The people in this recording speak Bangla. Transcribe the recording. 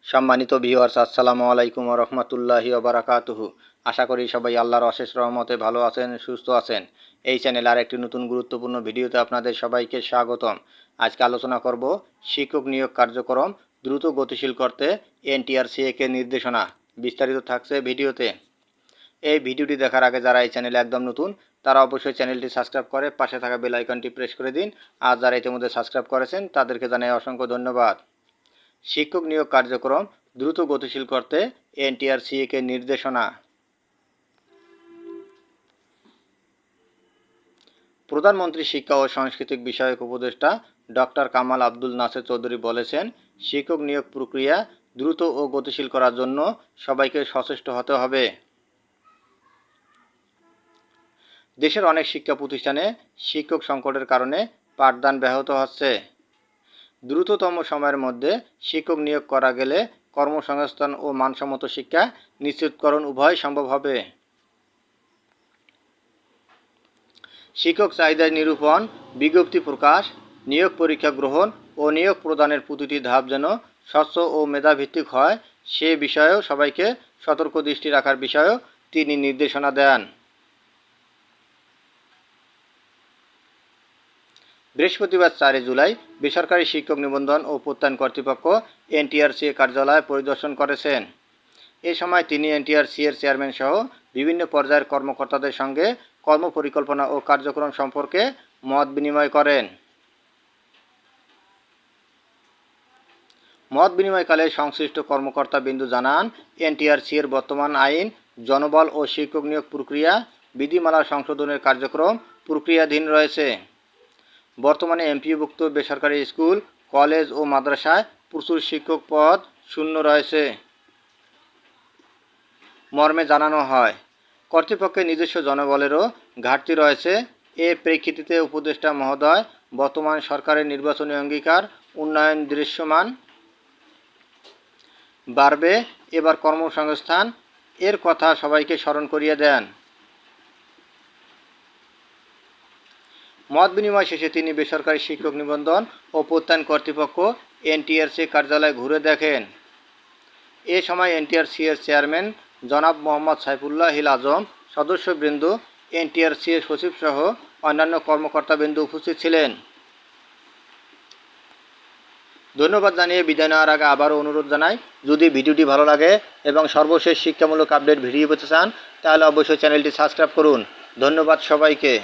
সম্মানিত ভিউয়ার্স, আসসালামু আলাইকুম ওয়া রাহমাতুল্লাহি ওয়া বারাকাতুহু। আশা করি সবাই আল্লাহর অশেষ রহমতে ভালো আছেন, সুস্থ আছেন। এই চ্যানেলে আরেকটি নতুন গুরুত্বপূর্ণ ভিডিওতে আপনাদের সবাইকে স্বাগতম। আজকে আলোচনা করব শিক্ষক নিয়োগ কার্যক্রম দ্রুত গতিশীল করতে এনটিআরসিএ কে নির্দেশনা। বিস্তারিত থাকছে ভিডিওতে। এই ভিডিওটি দেখার আগে যারা এই চ্যানেলে একদম নতুন তারা অবশ্যই চ্যানেলটি সাবস্ক্রাইব করে পাশে থাকা বেল আইকনটি প্রেস করে দিন। আর যারা ইতিমধ্যে সাবস্ক্রাইব করেছেন তাদেরকে জানাই অসংখ্য ধন্যবাদ। শিক্ষক নিয়োগ কার্যক্রম দ্রুত গতিশীল করতে এনটিআরসিএ কে নির্দেশনা। প্রধানমন্ত্রী শিক্ষা ও সাংস্কৃতিক বিষয়ক উপদেষ্টা ডক্টর কামাল আব্দুল নাসের চৌধুরী বলেছেন, শিক্ষক নিয়োগ প্রক্রিয়া দ্রুত ও গতিশীল করার জন্য সবাইকে সচেষ্ট হতে হবে। দেশের অনেক শিক্ষা প্রতিষ্ঠানে শিক্ষক সংকটের কারণে পাঠদান ব্যাহত হচ্ছে। দ্রুততম সময়ের মধ্যে শিক্ষক নিয়োগ করা গেলে কর্মসংস্থান ও মানসম্মত শিক্ষা নিশ্চিতকরণ উভয় সম্ভব হবে। শিক্ষক চাহিদা নিরূপণ, বিজ্ঞপ্তি প্রকাশ, নিয়োগ পরীক্ষা গ্রহণ ও নিয়োগ প্রদানের প্রতিটি ধাপ যেন স্বচ্ছ ও মেধাভিত্তিক হয় সে বিষয়েও সবাইকে সতর্ক দৃষ্টি রাখার বিষয়েও তিনি নির্দেশনা দেন। বৃহস্পতিবার 4 জুলাই বেসরকারি শিক্ষক নিবন্ধন ও প্রত্যয়ন কর্তৃপক্ষ এনটিআরসিএ কার্যালয় পরিদর্শন করেছেন। এ সময় তিনি এনটিআরসিএর চেয়ারম্যান সহ বিভিন্ন পর্যায়ের কর্মকর্তাদের সঙ্গে কর্মপরিকল্পনা ও কার্যক্রম সম্পর্কে মত বিনিময় করেন। মত বিনিময়কালে সংশ্লিষ্ট কর্মকর্তা বিন্দু জানান, এনটিআরসিএর বর্তমান আইন, জনবল ও শিক্ষক নিয়োগ প্রক্রিয়া বিধিমালা সংশোধনের কার্যক্রম প্রক্রিয়াধীন রয়েছে। বর্তমানে এমপিওভুক্ত বেসরকারি স্কুল, কলেজ ও মাদ্রাসায় প্রচুর শিক্ষক পদ শূন্য রয়েছে মর্মে জানানো হয়। কর্তৃপক্ষের নিজস্ব জনবলেরও ঘাটতি রয়েছে। এ প্রেক্ষিতে উপদেষ্টা মহোদয় বর্তমান সরকারের নির্বাচনী অঙ্গীকার উন্নয়ন দৃশ্যমান বাড়বে, এবার কর্মসংস্থান এর কথা সবাইকে স্মরণ করিয়ে দেন। মত বিনিময় শেষে তিনি বেসরকারি শিক্ষক নিবন্ধন ও প্রত্যয়ন কর্তৃপক্ষ এনটিআরসি কার্যালয় ঘুরে দেখেন। এ সময় এনটিআরসিএর চেয়ারম্যান জনাব মোহাম্মদ সাইফুল্লাহিল আজম, সদস্যবৃন্দ, এনটিআরসিএর সচিব সহ অন্যান্য কর্মকর্তাবৃন্দ উপস্থিত ছিলেন। ধন্যবাদ জানিয়ে বিদায় নেওয়ার আগে আবারও অনুরোধ জানাই, যদি ভিডিওটি ভালো লাগে এবং সর্বশেষ শিক্ষামূলক আপডেট ভিডিও পেতে চান তাহলে অবশ্যই চ্যানেলটি সাবস্ক্রাইব করুন। ধন্যবাদ সবাইকে।